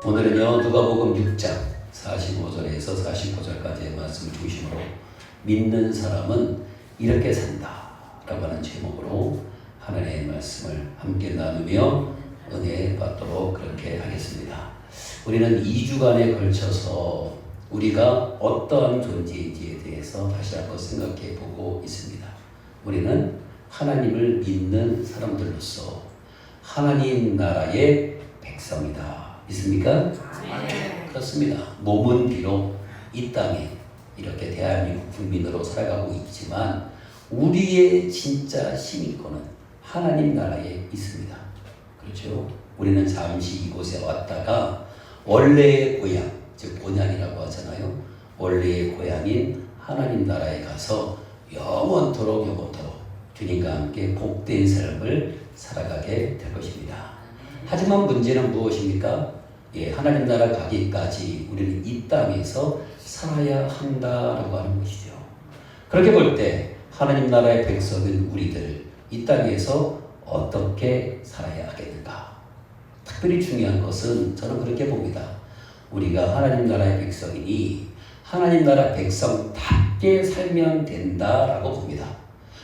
오늘은요 누가복음 6장 45절에서 49절까지의 말씀을 중심으로 믿는 사람은 이렇게 산다 라고 하는 제목으로 하나님의 말씀을 함께 나누며 은혜 받도록 그렇게 하겠습니다. 우리는 2주간에 걸쳐서 우리가 어떠한 존재인지에 대해서 다시 한번 생각해 보고 있습니다. 우리는 하나님을 믿는 사람들로서 하나님 나라의 백성이다. 믿습니까? 네. 그렇습니다. 몸은 비록 이 땅에 이렇게 대한민국 국민으로 살아가고 있지만 우리의 진짜 시민권은 하나님 나라에 있습니다. 그렇죠? 우리는 잠시 이곳에 왔다가 원래의 고향, 즉 본향이라고 하잖아요. 원래의 고향인 하나님 나라에 가서 영원토록 주님과 함께 복된 삶을 살아가게 될 것입니다. 하지만 문제는 무엇입니까? 하나님 나라 가기까지 우리는 이 땅에서 살아야 한다라고 하는 것이죠. 그렇게 볼 때 하나님 나라의 백성인 우리들 이 땅에서 어떻게 살아야 하겠는가? 특별히 중요한 것은 저는 그렇게 봅니다. 우리가 하나님 나라의 백성이니 하나님 나라 백성답게 살면 된다라고 봅니다.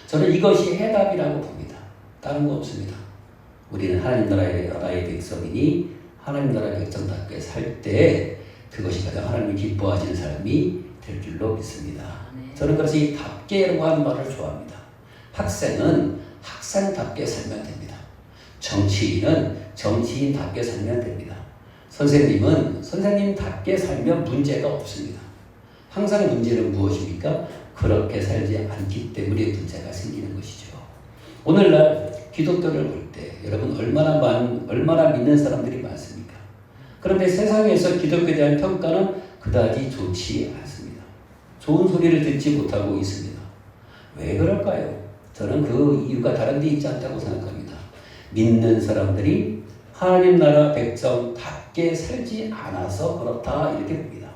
저는 이것이 해답이라고 봅니다. 다른 거 없습니다. 우리는 하나님 나라의 백성이니 하나님 나라의 백성답게 살 때 그것이 가장 하나님이 기뻐하시는 삶이 될 줄로 믿습니다. 저는 그래서 이 답게라고 하는 말을 좋아합니다. 학생은 학생답게 살면 됩니다. 정치인은 정치인답게 살면 됩니다. 선생님은 선생님답게 살면 문제가 없습니다. 항상 문제는 무엇입니까? 그렇게 살지 않기 때문에 문제가 생기는 것이죠. 오늘날 기독교를 볼 때 여러분 얼마나 믿는 사람들이 많습니까? 그런데 세상에서 기독교에 대한 평가는 그다지 좋지 않습니다. 좋은 소리를 듣지 못하고 있습니다. 왜 그럴까요? 저는 그 이유가 다른 데 있지 않다고 생각합니다. 믿는 사람들이 하나님 나라 백성답게 살지 않아서 그렇다 이렇게 봅니다.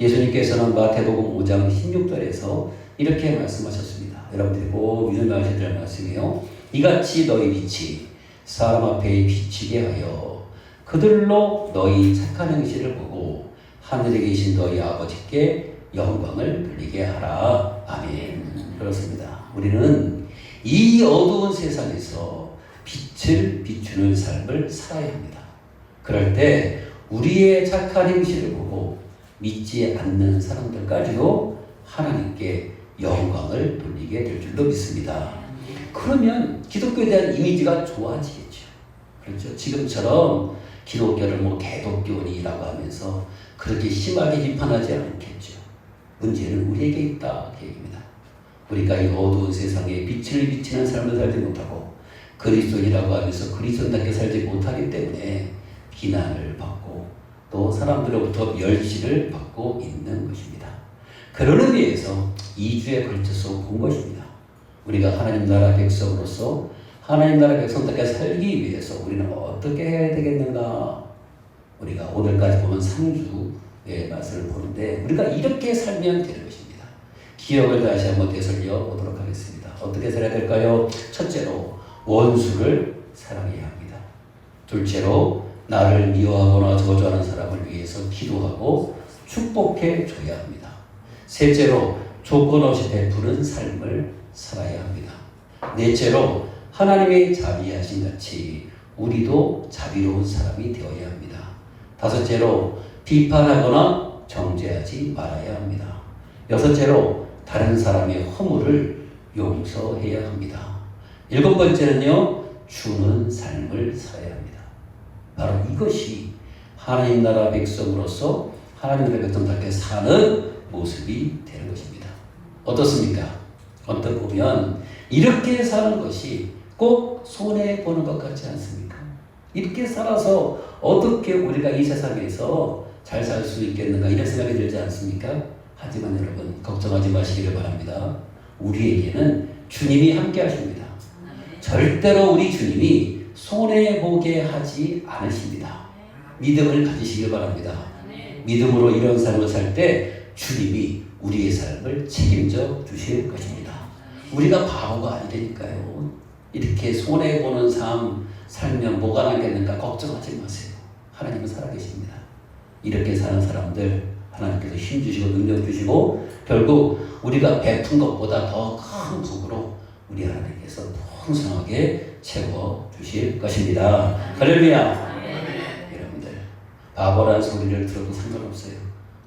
예수님께서는 마태복음 5장 16절에서 이렇게 말씀하셨습니다. 여러분들이 꼭 유념하셔야 될 말씀이에요. 이같이 너희 빛이 사람 앞에 비치게 하여 그들로 너희 착한 행실을 보고 하늘에 계신 너희 아버지께 영광을 돌리게 하라. 아멘. 그렇습니다. 우리는 이 어두운 세상에서 빛을 비추는 삶을 살아야 합니다. 그럴 때 우리의 착한 행실을 보고 믿지 않는 사람들까지도 하나님께 영광을 돌리게 될 줄로 믿습니다. 그러면 기독교에 대한 이미지가 좋아지겠죠. 그렇죠? 지금처럼 기독교를 개독교니라고 하면서 그렇게 심하게 비판하지 않겠죠. 문제는 우리에게 있다. 그 얘기입니다. 우리가 이 어두운 세상에 빛을 비치는 삶을 살지 못하고 그리스도인이라고 하면서 그리스도인답게 살지 못하기 때문에 비난을 받고 또 사람들로부터 멸시를 받고 있는 것입니다. 그런 의미에서 2주에 걸쳐서 본 것입니다. 우리가 하나님 나라 백성으로서 하나님 나라 백성답게 살기 위해서 우리는 어떻게 해야 되겠는가? 우리가 오늘까지 보면 3주의 말씀을 보는데 우리가 이렇게 살면 되는 것입니다. 기억을 다시 한번 되살려 보도록 하겠습니다. 어떻게 살아야 될까요? 첫째로 원수를 사랑해야 합니다. 둘째로 나를 미워하거나 저주하는 사람을 위해서 기도하고 축복해 줘야 합니다. 셋째로 조건 없이 베푸는 삶을 살아야 합니다. 넷째로 하나님의 자비하신 같이 우리도 자비로운 사람이 되어야 합니다. 다섯째로 비판하거나 정죄하지 말아야 합니다. 여섯째로 다른 사람의 허물을 용서해야 합니다. 일곱 번째는요, 주는 삶을 살아야 합니다. 바로 이것이 하나님 나라 백성으로서 하나님 나라 백성답게 사는 모습이 되는 것입니다. 어떻습니까? 언뜻 보면 이렇게 사는 것이 꼭 손해보는 것 같지 않습니까? 이렇게 살아서 어떻게 우리가 이 세상에서 잘 살 수 있겠는가 이런 생각이 들지 않습니까? 하지만 여러분 걱정하지 마시기를 바랍니다. 우리에게는 주님이 함께 하십니다. 절대로 우리 주님이 손해보게 하지 않으십니다. 믿음을 가지시길 바랍니다. 믿음으로 이런 삶을 살 때 주님이 우리의 삶을 책임져 주실 것입니다. 우리가 바보가 아니라니까요. 이렇게 손해보는 삶 살면 뭐가 나겠는가 걱정하지 마세요. 하나님은 살아계십니다. 이렇게 사는 사람들 하나님께서 힘 주시고 능력 주시고 결국 우리가 베푼 것보다 더 큰 복으로 우리 하나님께서 풍성하게 채워 주실 것입니다. 할렐루야. 여러분들 바보라는 소리를 들어도 상관없어요.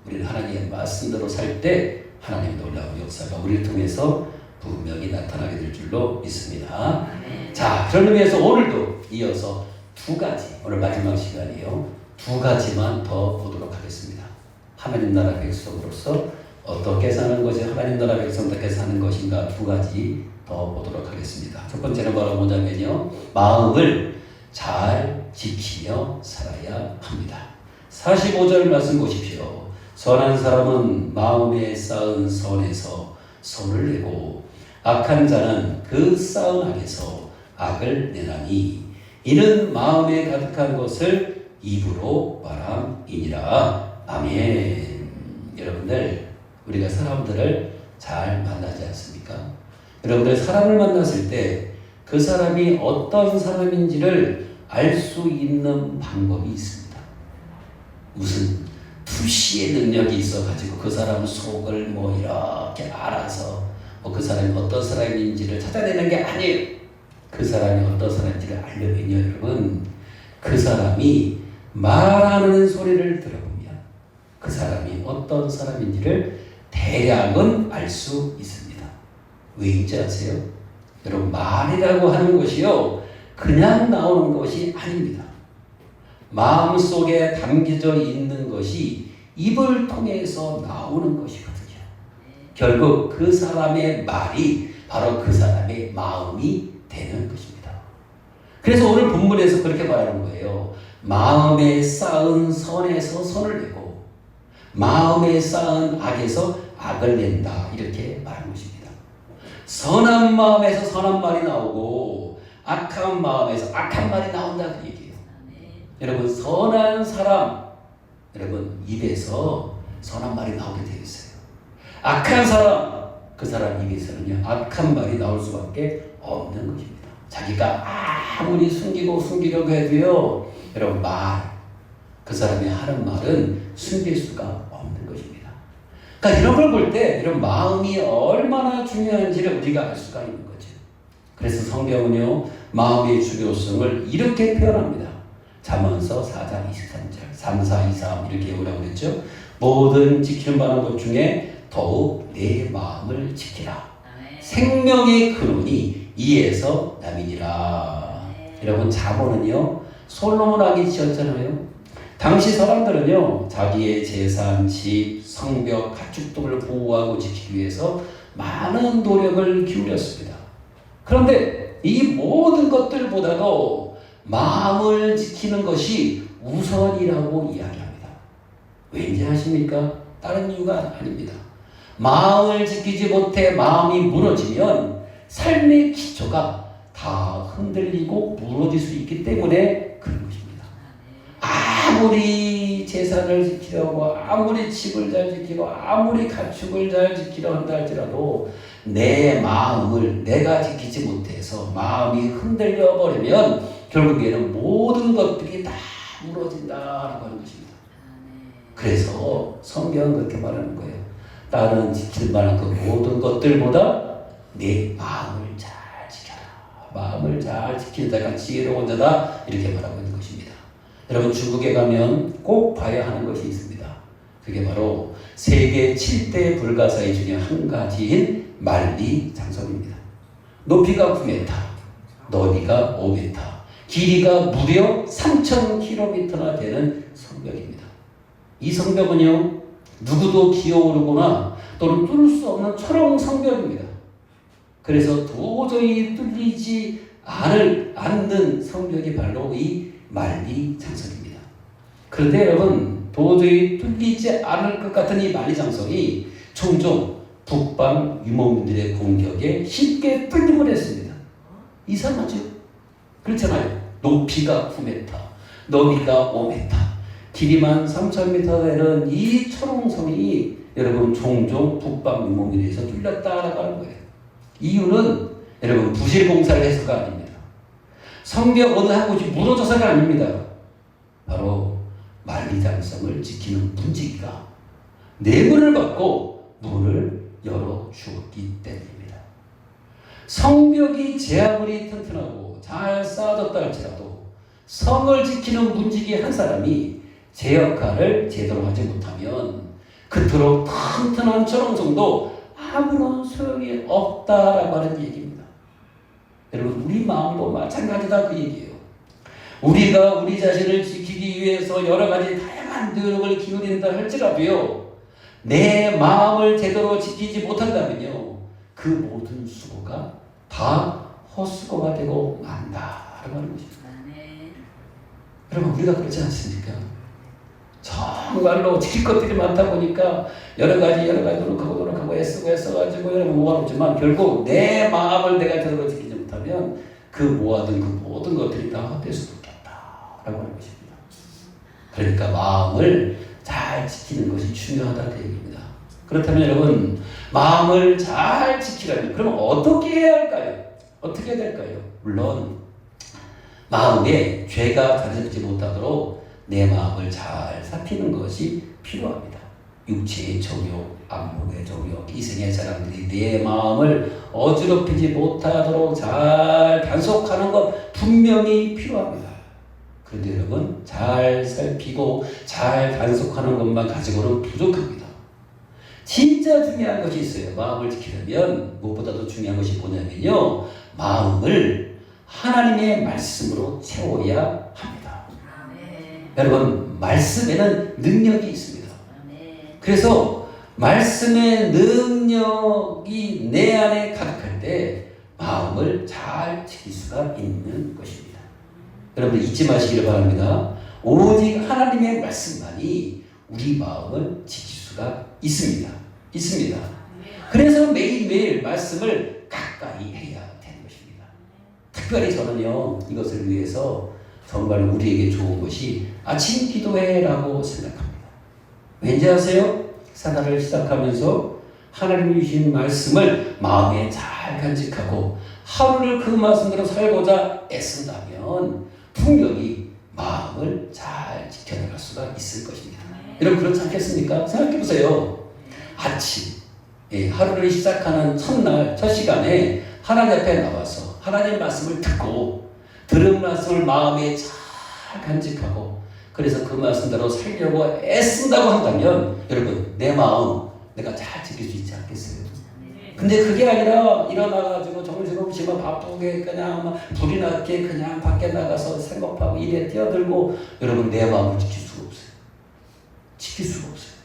우리는 하나님의 말씀대로 살 때 하나님의 놀라운 역사가 우리를 통해서 분명히 나타나게 될 줄로 믿습니다. 자, 그런 의미에서 오늘도 이어서 두 가지, 오늘 마지막 시간이에요. 두 가지만 더 보도록 하겠습니다. 하나님 나라 백성으로서 어떻게 사는 것이 하나님 나라 백성답게 사는 것인가 두 가지 더 보도록 하겠습니다. 첫 번째는 바로 뭐냐면요. 마음을 잘 지키며 살아야 합니다. 45절 말씀 보십시오. 선한 사람은 마음에 쌓은 선에서 선을 내고 악한 자는 그 쌓은 악에서 악을 내나니 이는 마음에 가득한 것을 입으로 말함이니라. 아멘. 여러분들 우리가 사람들을 잘 만나지 않습니까? 여러분들 사람을 만났을 때 그 사람이 어떤 사람인지를 알 수 있는 방법이 있습니다. 무슨 투시의 능력이 있어가지고 그 사람 속을 뭐 이렇게 알아서 그 사람이 어떤 사람인지를 찾아내는 게 아니에요. 그 사람이 어떤 사람인지를 알려면요, 여러분, 그 사람이 말하는 소리를 들어보면 그 사람이 어떤 사람인지를 대략은 알 수 있습니다. 왜인지 아세요? 여러분, 말이라고 하는 것이요, 그냥 나오는 것이 아닙니다. 마음속에 담겨져 있는 것이 입을 통해서 나오는 것이거든요. 결국 그 사람의 말이 바로 그 사람의 마음이 되는 것입니다. 그래서 오늘 본문에서 그렇게 말하는 거예요. 마음에 쌓은 선에서 선을 내고 마음에 쌓은 악에서 악을 낸다. 이렇게 말하는 것입니다. 선한 마음에서 선한 말이 나오고 악한 마음에서 악한 말이 나온다 그 얘기예요. 여러분, 선한 사람, 여러분 입에서 선한 말이 나오게 되어 있어요. 악한 사람, 그 사람 입에서는요 악한 말이 나올 수밖에 없는 것입니다. 자기가 아무리 숨기려고 해도요, 여러분 그 사람이 하는 말은 숨길 수가 없는 것입니다. 그러니까 이런 걸 볼 때 이런 마음이 얼마나 중요한지를 우리가 알 수가 있는 거죠. 그래서 성경은요 마음의 중요성을 이렇게 표현합니다. 잠언서 4장 23절 3, 4, 2, 3 이렇게 외우라고 그랬죠. 모든 지키는 바라는 것 중에 더욱 내 마음을 지키라. 생명의 근원이 이에서 남이니라. 여러분, 잠언은요 솔로몬 왕이 지었잖아요. 당시 사람들은요 자기의 재산, 집, 성벽, 가축 등을 보호하고 지키기 위해서 많은 노력을 기울였습니다. 그런데 이 모든 것들보다도 마음을 지키는 것이 우선이라고 이야기합니다. 왠지 아십니까? 다른 이유가 아닙니다. 마음을 지키지 못해 마음이 무너지면 삶의 기초가 다 흔들리고 무너질 수 있기 때문에 그런 것입니다. 아무리 재산을 지키려고 아무리 집을 잘 지키고 아무리 가축을 잘 지키려 한다 할지라도 내 마음을 내가 지키지 못해서 마음이 흔들려 버리면 결국에는 모든 것들이 다 무너진다라고 하는 것입니다. 그래서 성경은 그렇게 말하는 거예요. 다른 지킬 만한 그 모든 것들보다 내 마음을 잘 지켜라. 마음을 잘 지키는 자가 지혜로운 자다. 이렇게 말하고 있는 것입니다. 여러분, 중국에 가면 꼭 봐야 하는 것이 있습니다. 그게 바로 세계 7대 불가사의 중에 한 가지인 만리장성입니다. 높이가 9m, 너비가 5m, 길이가 무려 3,000km나 되는 성벽입니다. 이 성벽은요 누구도 기어오르거나 또는 뚫을 수 없는 초롱 성벽입니다. 그래서 도저히 뚫리지 않는 성벽이 바로 이 만리장성입니다. 그런데 여러분, 도저히 뚫리지 않을 것 같은 이 만리장성이 종종 북방 유목민들의 공격에 쉽게 뚫림을 했습니다. 이상하죠? 그렇잖아요. 높이가 9m, 너비가 5m, 길이만 3,000m 되는 이 초롱성이 여러분 종종 북방 유목민에서 뚫렸다라고 하는 거예요. 이유는 여러분 부실 공사를 해서가 아닙니다. 성벽 어느 한 곳이 무너져서가 아닙니다. 바로 만리장성을 지키는 문지기가 내 문을 받고 문을 열어주었기 때문입니다. 성벽이 제 아무리 튼튼하고 잘 쌓아졌다 할지라도 성을 지키는 문지기 한 사람이 제 역할을 제대로 하지 못하면 그토록 튼튼한 철옹성도 아무런 소용이 없다라고 하는 얘기입니다. 여러분, 우리 마음도 마찬가지다 그 얘기예요. 우리가 우리 자신을 지키기 위해서 여러 가지 다양한 노력을 기울인다 할지라도요, 내 마음을 제대로 지키지 못한다면요, 그 모든 수고가 다 헛수고가 되고 만다라고 하는 것입니다. 여러분, 우리가 그렇지 않습니까? 정말로 지킬 것들이 많다 보니까 여러 가지 노력하고 애써가지고 여러분 모아놓지만 결국 내 마음을 내가 제대로 지키지 못하면 그 모아둔 그 모든 것들이 다 헛될 수도 있겠다라고 하는 것입니다. 그러니까 마음을 잘 지키는 것이 중요하다는 얘기입니다. 그렇다면 여러분, 마음을 잘 지키려면 그럼 어떻게 해야 할까요? 어떻게 해야 될까요? 물론 마음에 죄가 자리잡지 못하도록 내 마음을 잘 살피는 것이 필요합니다. 육체의 정욕, 안목의 정욕, 이생의 사람들이 내 마음을 어지럽히지 못하도록 잘 단속하는 것 분명히 필요합니다. 그런데 여러분, 잘 살피고 잘 단속하는 것만 가지고는 부족합니다. 진짜 중요한 것이 있어요. 마음을 지키려면 무엇보다도 중요한 것이 뭐냐면요, 마음을 하나님의 말씀으로 채워야 합니다. 여러분, 말씀에는 능력이 있습니다. 그래서 말씀의 능력이 내 안에 가득할 때 마음을 잘 지킬 수가 있는 것입니다. 여러분, 잊지 마시기를 바랍니다. 오직 하나님의 말씀만이 우리 마음을 지킬 수가 있습니다. 그래서 매일매일 말씀을 가까이 해야 되는 것입니다. 특별히 저는요, 이것을 위해서 정말 우리에게 좋은 것이 아침 기도회라고 생각합니다. 왠지 아세요? 사사를 시작하면서 하나님이 주신 말씀을 마음에 잘 간직하고 하루를 그 말씀대로 살고자 애쓴다면 분명히 마음을 잘 지켜나갈 수가 있을 것입니다. 여러분, 그렇지 않겠습니까? 생각해보세요. 아침, 하루를 시작하는 첫날, 첫 시간에 하나님 앞에 나와서 하나님의 말씀을 듣고 들은 말씀을 마음에 잘 간직하고 그래서 그 말씀대로 살려고 애쓴다고 한다면 여러분, 내 마음 내가 잘 지킬 수 있지 않겠어요? 근데 그게 아니라 일어나가지고 정신없이 막 바쁘게 그냥 막 불이 났게 그냥 밖에 나가서 생각하고 일에 뛰어들고 여러분, 내 마음을 지킬 수가 없어요. 지킬 수가 없어요.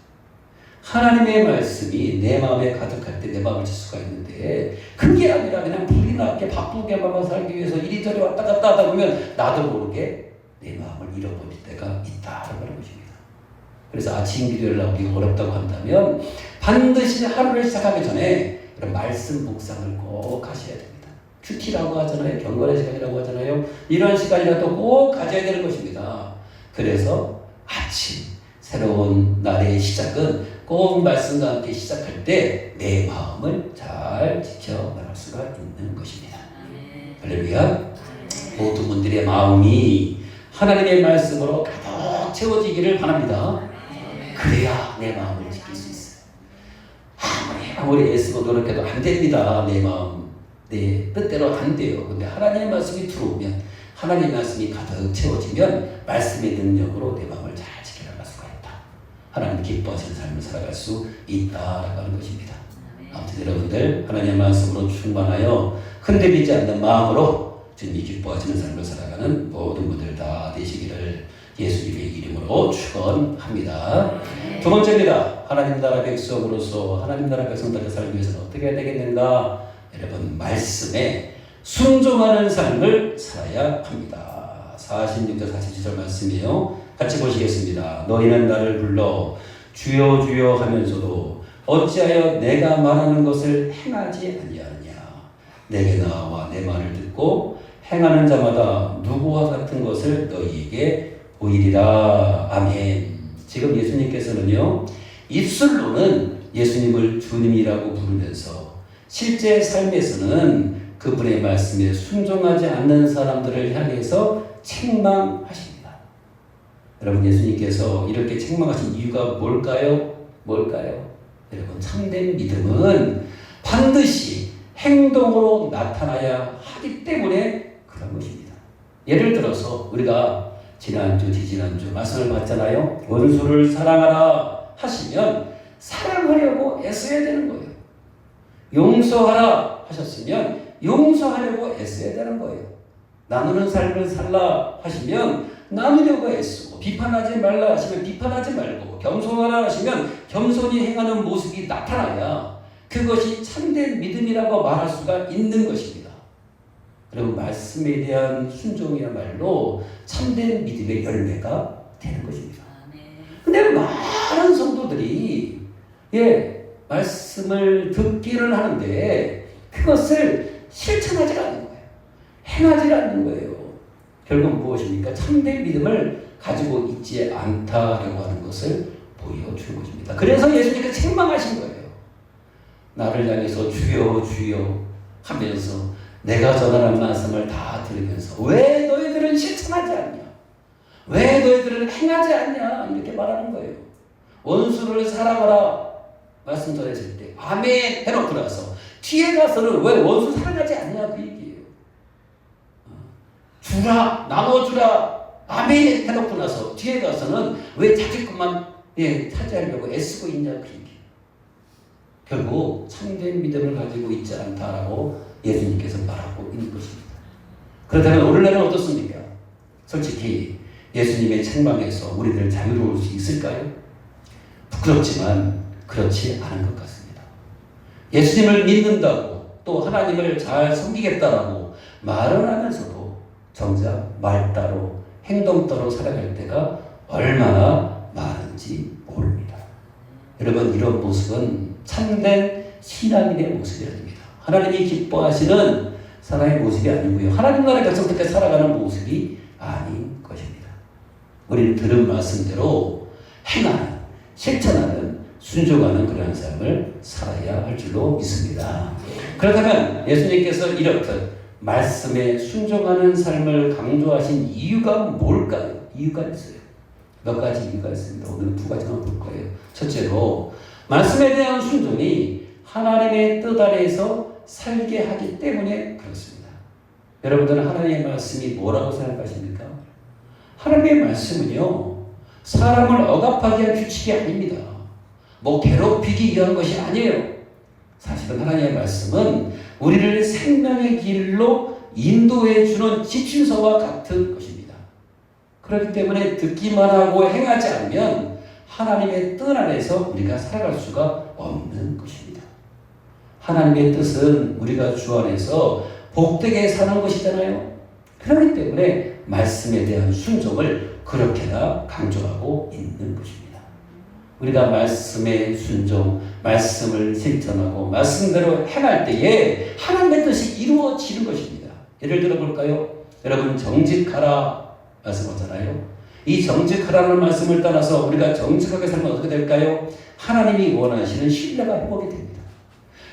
하나님의 말씀이 내 마음에 가득할 때 내 마음을 칠 수가 있는데 그게 아니라 그냥 불이 났게 바쁘게만 살기 위해서 이리저리 왔다 갔다 하다 보면 나도 모르게 내 마음을 잃어버릴 때가 있다라고 하는 것입니다. 그래서 아침 기도를 하기 어렵다고 한다면 반드시 하루를 시작하기 전에 그런 말씀 묵상을 꼭 하셔야 됩니다. 큐티라고 하잖아요. 경건의 시간이라고 하잖아요. 이런 시간이라도 꼭 가져야 되는 것입니다. 그래서 아침 새로운 날의 시작은 꼭 말씀과 함께 시작할 때 내 마음을 잘 지켜나갈 수가 있는 것입니다. 할렐루야. 모든 분들의 마음이 하나님의 말씀으로 가득 채워지기를 바랍니다. 그래야 내 마음을 지킬 수 있어요. 아무리 애쓰고 노력해도 안 됩니다. 내 마음, 내 뜻대로 안 돼요. 근데 하나님의 말씀이 들어오면, 하나님의 말씀이 가득 채워지면 말씀의 능력으로 내 마음을 잘 지켜나갈 수가 있다. 하나님 기뻐하시는 삶을 살아갈 수 있다라고 하는 것입니다. 아무튼 여러분들, 하나님의 말씀으로 충만하여 흔들리지 않는 마음으로 주님이 기뻐하시는 삶을 살아가는 모든 분들 다 되시기를 예수님의 이름으로 축원합니다. 두 번째입니다. 하나님 나라 백성으로서 하나님 나라 백성들의 살기 위해서는 어떻게 해야 되겠는가? 여러분, 말씀에 순종하는 삶을 살아야 합니다. 46절 47절 말씀이에요. 같이 보시겠습니다. 너희는 나를 불러 주여 주여 하면서도 어찌하여 내가 말하는 것을 행하지 아니하느냐. 내게 나와 내 말을 듣고 행하는 자마다 누구와 같은 것을 너희에게 보이리라. 아멘. 지금 예수님께서는요, 입술로는 예수님을 주님이라고 부르면서 실제 삶에서는 그분의 말씀에 순종하지 않는 사람들을 향해서 책망하십니다. 여러분 예수님께서 이렇게 책망하신 이유가 뭘까요? 여러분 참된 믿음은 반드시 행동으로 나타나야 하기 때문에 그런 것입니다. 예를 들어서 우리가 지난주 지지난주 말씀을 봤잖아요. 원수를 사랑하라 하시면 사랑하려고 애써야 되는 거예요. 용서하라 하셨으면 용서하려고 애써야 되는 거예요. 나누는 삶을 살라 하시면 나누려고 애쓰고, 비판하지 말라 하시면 비판하지 말고, 겸손하라 하시면 겸손히 행하는 모습이 나타나야 그것이 참된 믿음이라고 말할 수가 있는 것입니다. 여러분 말씀에 대한 순종이야말로 참된 믿음의 열매가 되는 것입니다. 근데 많은 성도들이 말씀을 듣기는 하는데 그것을 실천하지 않는 거예요. 행하지 않는 거예요. 결국 무엇입니까? 참된 믿음을 가지고 있지 않다라고 하는 것을 보여주는 것입니다. 그래서 예수님께서 책망하신 거예요. 나를 향해서 주여 주여 하면서 내가 전하는 말씀을 다 들으면서 왜 너희들은 실천하지 않냐? 왜 너희들은 행하지 않냐? 이렇게 말하는 거예요. 원수를 사랑하라 말씀 전했을 때 아멘 해놓고 나서 뒤에 가서는 왜 원수 사랑하지 않냐 그 얘기예요. 주라 나눠주라 아멘 해놓고 나서 뒤에 가서는 왜 자기 것만 차지하려고 애쓰고 있냐 그 얘기예요. 결국 참된 믿음을 가지고 있지 않다라고 예수님께서 말하고 있는 것입니다. 그렇다면 오늘날은 어떻습니까? 솔직히 예수님의 책망에서 우리들 자유로울 수 있을까요? 부끄럽지만 그렇지 않은 것 같습니다. 예수님을 믿는다고 또 하나님을 잘 섬기겠다라고 말은 하면서도 정작 말 따로 행동 따로 살아갈 때가 얼마나 많은지 모릅니다. 여러분 이런 모습은 참된 신앙인의 모습이 아닙니다. 하나님이 기뻐하시는 사람의 모습이 아니고요. 하나님 나라 백성들께 살아가는 모습이 아닌 것입니다. 우리는 들은 말씀대로 행하는, 실천하는, 순종하는 그런 삶을 살아야 할 줄로 믿습니다. 그렇다면 예수님께서 이렇듯 말씀에 순종하는 삶을 강조하신 이유가 뭘까요? 이유가 있어요. 몇 가지 이유가 있습니다. 오늘 두 가지만 볼 거예요. 첫째로 말씀에 대한 순종이 하나님의 뜻 아래에서 살게 하기 때문에 그렇습니다. 여러분들은 하나님의 말씀이 뭐라고 생각하십니까? 하나님의 말씀은요, 사람을 억압하기 위한 규칙이 아닙니다. 괴롭히기 위한 것이 아니에요. 사실은 하나님의 말씀은 우리를 생명의 길로 인도해 주는 지침서와 같은 것입니다. 그렇기 때문에 듣기만 하고 행하지 않으면 하나님의 뜻 안에서 우리가 살아갈 수가 없는 것입니다. 하나님의 뜻은 우리가 주 안에서 복되게 사는 것이잖아요. 그렇기 때문에 말씀에 대한 순종을 그렇게나 강조하고 있는 것입니다. 우리가 말씀의 순종, 말씀을 실천하고 말씀대로 행할 때에 하나님의 뜻이 이루어지는 것입니다. 예를 들어 볼까요? 여러분 정직하라 말씀하잖아요. 이 정직하라는 말씀을 따라서 우리가 정직하게 살면 어떻게 될까요? 하나님이 원하시는 신뢰가 회복이 됩니다.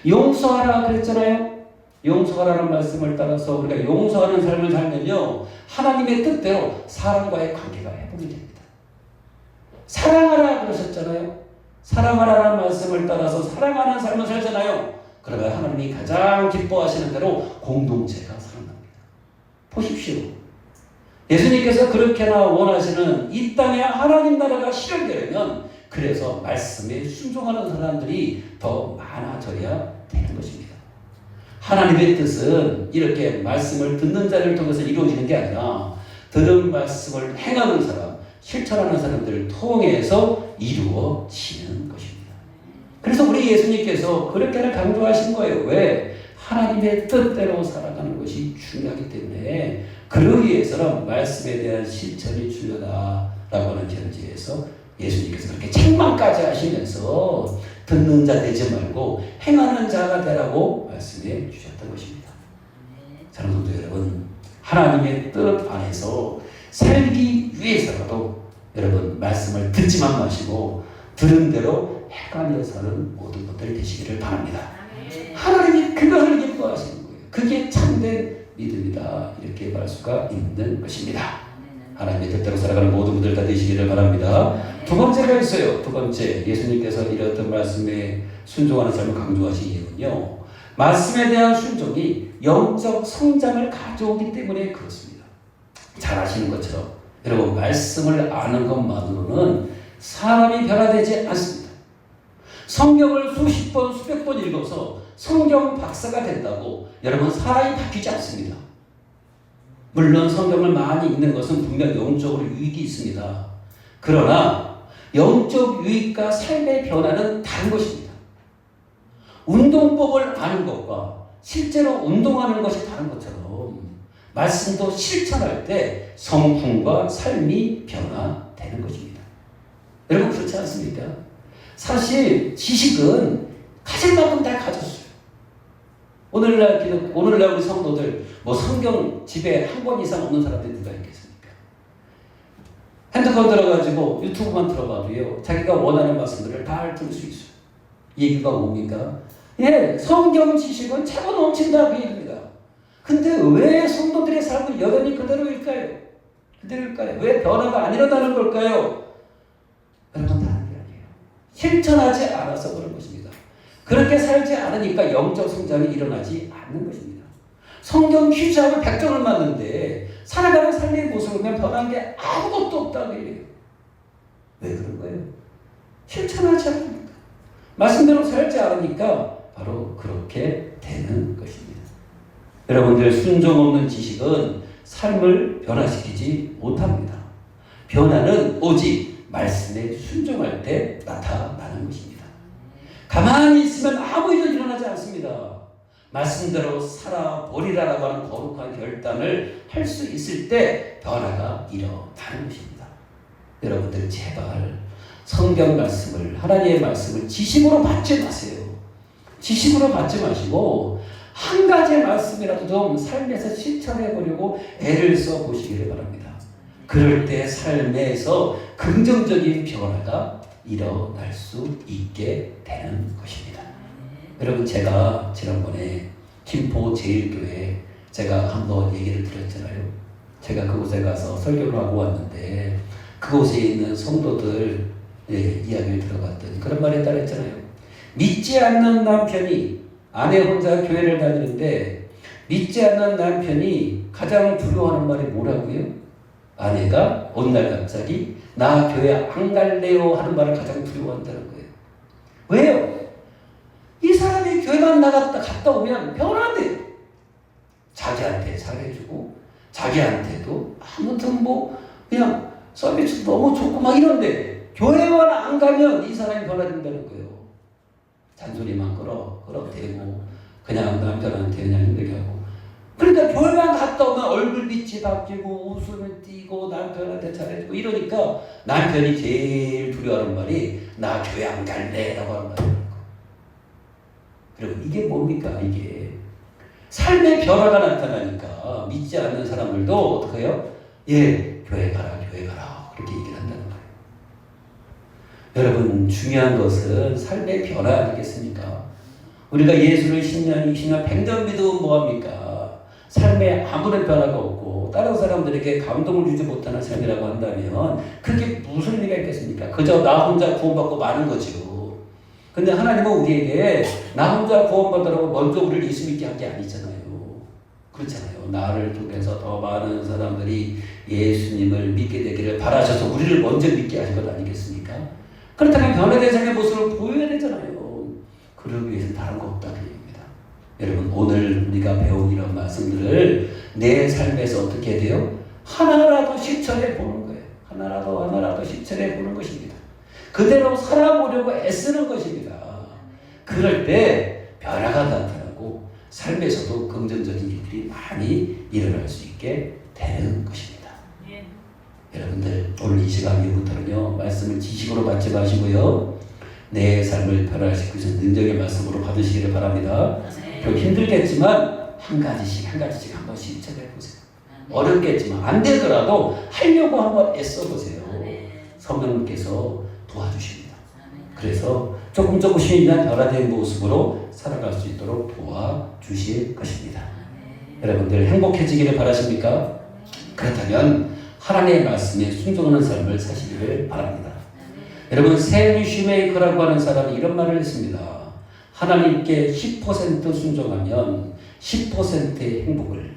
용서하라 그랬잖아요. 용서하라는 말씀을 따라서 우리가 용서하는 삶을 살면요, 하나님의 뜻대로 사람과의 관계가 회복이 됩니다. 사랑하라 그러셨잖아요. 사랑하라는 말씀을 따라서 사랑하는 삶을 살잖아요. 그러면 하나님이 가장 기뻐하시는 대로 공동체가 살아납니다. 보십시오. 예수님께서 그렇게나 원하시는 이 땅에 하나님 나라가 실현되려면 그래서 말씀에 순종하는 사람들이 더 많아져야 되는 것입니다. 하나님의 뜻은 이렇게 말씀을 듣는 자를 통해서 이루어지는 게 아니라 들은 말씀을 행하는 사람, 실천하는 사람들을 통해서 이루어지는 것입니다. 그래서 우리 예수님께서 그렇게는 강조하신 거예요. 왜? 하나님의 뜻대로 살아가는 것이 중요하기 때문에 그러기 위해서는 말씀에 대한 실천이 중요하다라고 하는 견지에서 예수님께서 그렇게 책망까지 하시면서 듣는 자 되지 말고 행하는 자가 되라고 말씀해 주셨던 것입니다. 사랑하는 성도 여러분, 하나님의 뜻 안에서 살기 위해서라도 여러분 말씀을 듣지만 마시고 들은 대로 행하며 사는 모든 분들 되시기를 바랍니다. 하나님이 그것을 기뻐하시는 거예요. 그게 참된 믿음이다. 이렇게 말할 수가 있는 것입니다. 하나님의 뜻대로 살아가는 모든 분들 다 되시기를 바랍니다. 두 번째가 있어요. 두 번째, 예수님께서 이렇던 말씀에 순종하는 삶을 강조하신 이유는요, 말씀에 대한 순종이 영적 성장을 가져오기 때문에 그렇습니다. 잘 아시는 것처럼 여러분, 말씀을 아는 것만으로는 사람이 변화되지 않습니다. 성경을 수십 번, 수백 번 읽어서 성경 박사가 된다고 여러분 사람이 바뀌지 않습니다. 물론 성경을 많이 읽는 것은 분명 영적으로 유익이 있습니다. 그러나 영적 유익과 삶의 변화는 다른 것입니다. 운동법을 아는 것과 실제로 운동하는 것이 다른 것처럼 말씀도 실천할 때 성품과 삶이 변화되는 것입니다. 여러분 그렇지 않습니까? 사실 지식은 가질 만큼 다 가졌어요. 오늘날 우리 성도들 성경 집에 한 권 이상 없는 사람들이 누가 있겠습니까? 핸드폰 들어가지고 유튜브만 들어봐도요, 자기가 원하는 말씀들을 다 들을 수 있어요. 얘기가 뭡니까? 예, 성경 지식은 차고 넘친다 그 얘기입니다. 근데 왜 성도들의 삶은 여전히 그대로일까요? 왜 변화가 안 일어나는 걸까요? 여러분 다른 게 아니에요. 실천하지 않아서 그런 것입니다. 그렇게 살지 않으니까 영적 성장이 일어나지 않는 것입니다. 성경 퀴즈하고 100점을 맞는데 살아가는 삶의 모습을 보면 변한 게 아무것도 없다고 얘기해요. 왜 그런 거예요? 실천하지 않으니까. 말씀대로 살지 않으니까 바로 그렇게 되는 것입니다. 여러분들, 순종 없는 지식은 삶을 변화시키지 못합니다. 변화는 오직 말씀에 순종할 때 나타나는 것입니다. 가만히 있으면 아무 일도 일어나지 않습니다. 말씀대로 살아버리라라고 하는 거룩한 결단을 할 수 있을 때 변화가 일어나는 것입니다. 여러분들 제발 성경 말씀을, 하나님의 말씀을 지식으로 받지 마세요. 지식으로 받지 마시고 한 가지 말씀이라도 좀 삶에서 실천해 보려고 애를 써 보시기를 바랍니다. 그럴 때 삶에서 긍정적인 변화가 일어날 수 있게 되는 것입니다. 여러분, 제가 지난번에 김포 제일교회 제가 한번 얘기를 드렸잖아요. 제가 그곳에 가서 설교를 하고 왔는데 그곳에 있는 성도들 이야기를 들어봤더니 그런 말이 따랐잖아요. 믿지 않는 남편이, 아내 혼자 교회를 다니는데 믿지 않는 남편이 가장 두려워하는 말이 뭐라고요? 아내가 어느 날 갑자기 나 교회 안 갈래요 하는 말을 가장 두려워한다는 거예요. 왜요? 이 사람이 교회만 갔다 오면 변화돼. 자기한테 잘해주고 자기한테도 아무튼 그냥 서비스 너무 좋고 막 이런데 교회만 안 가면 이 사람이 변화된다는 거예요. 잔소리만 끌어대고 그냥 남편한테 그냥 힘들게 하고. 그러니까 교회만 갔다 오면 얼굴빛이 바뀌고 웃음을 띠고 남편한테 잘해주고 이러니까 남편이 제일 두려워하는 말이 나 교회 안 갈래 라고 하는 말이에요. 여러분, 이게 뭡니까? 이게 삶의 변화가 나타나니까 믿지 않는 사람들도 어떻게 해요? 예, 교회 가라 그렇게 얘기를 한다는 거예요. 여러분, 중요한 것은 삶의 변화 아니겠습니까? 우리가 예수를 10년, 20년, 100년 믿으면 뭐합니까? 삶에 아무런 변화가 없고 다른 사람들에게 감동을 주지 못하는 삶이라고 한다면 그게 무슨 의미가 있겠습니까? 그저 나 혼자 구원받고 마는 거죠. 근데 하나님은 우리에게 나 혼자 구원받으라고 먼저 우리를 예수 믿게 한 게 아니잖아요. 그렇잖아요. 나를 통해서 더 많은 사람들이 예수님을 믿게 되기를 바라셔서 우리를 먼저 믿게 하신 것 아니겠습니까? 그렇다면 변화된 삶의 모습을 보여야 되잖아요. 그러기 위해서는 다른 거 없다는 얘기입니다. 여러분, 오늘 우리가 배운 이런 말씀들을 내 삶에서 어떻게 해야 돼요? 하나라도 실천해 보는 거예요. 하나라도 실천해 보는 것입니다. 그대로 살아보려고 애쓰는 것입니다. 그럴 때 변화가 나타나고 삶에서도 긍정적인 일들이 많이 일어날 수 있게 되는 것입니다. 예. 여러분들, 오늘 이 시간 이후부터는요, 말씀을 지식으로 받지 마시고요, 내 삶을 변화시키기 위해서 능력의 말씀으로 받으시기를 바랍니다. 좀 힘들겠지만 한 가지씩 한번 실천해 보세요. 어렵겠지만 안 되더라도 하려고 한번 애써보세요. 성령님께서 도와주십니다. 그래서 조금씩 변화된 모습으로 살아갈 수 있도록 도와주실 것입니다. 여러분들 행복해지기를 바라십니까? 그렇다면 하나님의 말씀에 순종하는 삶을 사시기를 바랍니다. 여러분, 샘 슈메이커라고 하는 사람이 이런 말을 했습니다. 하나님께 10% 순종하면 10%의 행복을,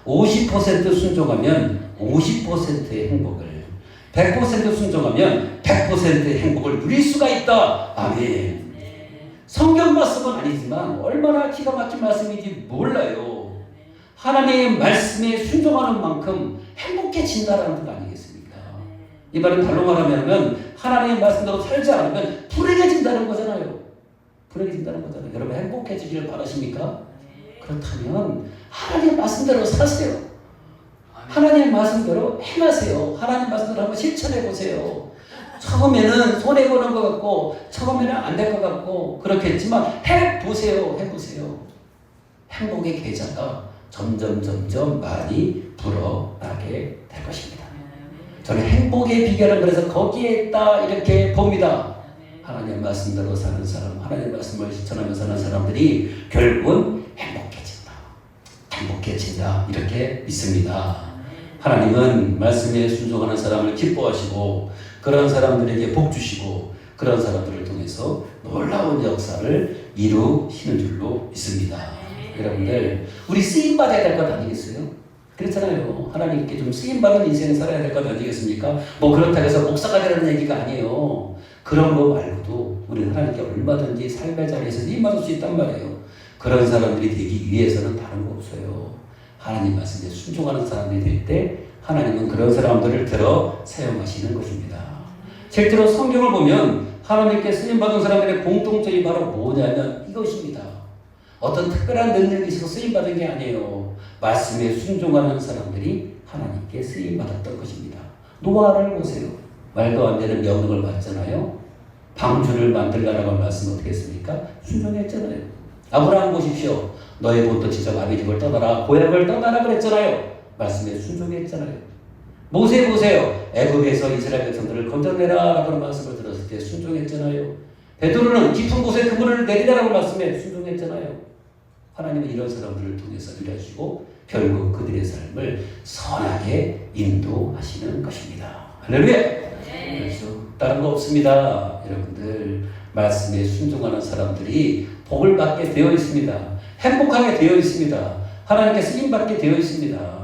50% 순종하면 50%의 행복을, 100% 순종하면 100%의 행복을 누릴 수가 있다. 아멘. 성경 말씀은 아니지만 얼마나 기가 막힌 말씀인지 몰라요. 하나님의 말씀에 순종하는 만큼 행복해진다라는 것 아니겠습니까? 이 말은 달로 말하면 하나님의 말씀대로 살지 않으면 불행해진다는 거잖아요. 불행해진다는 거잖아요. 여러분, 행복해지기를 바라십니까? 그렇다면 하나님의 말씀대로 사세요. 하나님의 말씀대로 행하세요. 하나님의 말씀대로 한번 실천해 보세요. 처음에는 손해보는 것 같고 처음에는 안 될 것 같고 그렇겠지만 해보세요. 행복의 계좌가 점점 많이 불어나게 될 것입니다. 저는 행복의 비결은 그래서 거기에 있다 이렇게 봅니다. 하나님의 말씀대로 사는 사람, 하나님의 말씀을 실천하며 사는 사람들이 결국은 행복해진다 이렇게 믿습니다. 하나님은 말씀에 순종하는 사람을 기뻐하시고 그런 사람들에게 복 주시고 그런 사람들을 통해서 놀라운 역사를 이루시는 줄로 믿습니다. 여러분들, 우리 쓰임받아야 될 것 아니겠어요? 그렇잖아요. 하나님께 좀 쓰임받은 인생 살아야 될 것 아니겠습니까? 뭐 그렇다고 해서 목사가 되라는 얘기가 아니에요. 그런 거 말고도 우리는 하나님께 얼마든지 삶의 자리에서 쓰임받을 수 있단 말이에요. 그런 사람들이 되기 위해서는 다른 거 없어요. 하나님 말씀에 순종하는 사람들이 될 때 하나님은 그런 사람들을 들어 사용하시는 것입니다. 실제로 성경을 보면 하나님께 쓰임받은 사람들의 공통점이 바로 뭐냐면 이것입니다. 어떤 특별한 능력이 있어서 쓰임받은 게 아니에요. 말씀에 순종하는 사람들이 하나님께 쓰임받았던 것입니다. 노아를 보세요. 말도 안 되는 명령을 받잖아요. 방주를 만들라라고 말씀 어떻게 했습니까? 순종했잖아요. 아브라함 보십시오. 너의 본토 지적 아비 집을 떠나라, 고향을 떠나라 그랬잖아요. 말씀에 순종했잖아요. 모세 보세요. 애굽에서 이스라엘 백성들을 건져내라라고 말씀을 들었을 때 순종했잖아요. 베드로는 깊은 곳에 그물을 내리라라고 말씀에 순종했잖아요. 하나님은 이런 사람들을 통해서 일하시고 결국 그들의 삶을 선하게 인도하시는 것입니다. 할렐루야. 그래서 다른 거 없습니다. 여러분들, 말씀에 순종하는 사람들이 복을 받게 되어 있습니다. 행복하게 되어 있습니다. 하나님께 쓰임받게 되어 있습니다.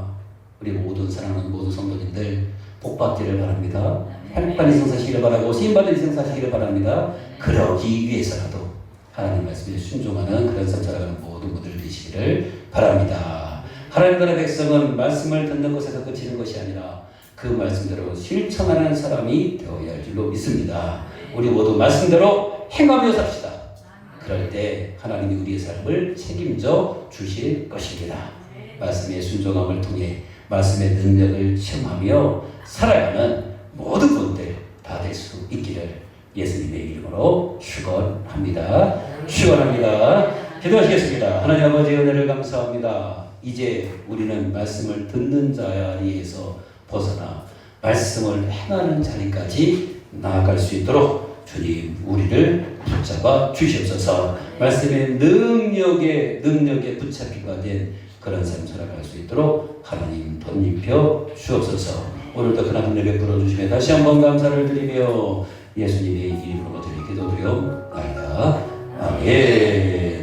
우리 모든 사랑하는 모든 성도님들 복 받기를 바랍니다. 행복한 인생 사시기를 바라고 쓰임받은 인생 사시기를 바랍니다. 그러기 위해서라도 하나님 말씀에 순종하는 그런 삶 살아가는 모든 분들 되시기를 바랍니다. 하나님 나라의 백성은 말씀을 듣는 것에서 그치는 것이 아니라 그 말씀대로 실천하는 사람이 되어야 할 줄로 믿습니다. 우리 모두 말씀대로 행하며 삽시다. 그럴 때 하나님이 우리의 삶을 책임져 주실 것입니다. 말씀의 순종함을 통해 말씀의 능력을 체험하며 살아가는 모든 분들 다 될 수 있기를 예수님의 이름으로 축원합니다. 기도하시겠습니다. 하나님 아버지의 은혜를 감사합니다. 이제 우리는 말씀을 듣는 자리에서 벗어나 말씀을 행하는 자리까지 나아갈 수 있도록 주님 우리를 붙잡아 주시옵소서. 말씀의 능력에 붙잡기가 된 그런 삶 살아갈 수 있도록 하나님 덧입혀 주옵소서. 오늘도 그런 은혜 베풀어 주시며 다시 한번 감사를 드리며 예수님의 이름으로 드리 기도드리옵나이다. 아멘.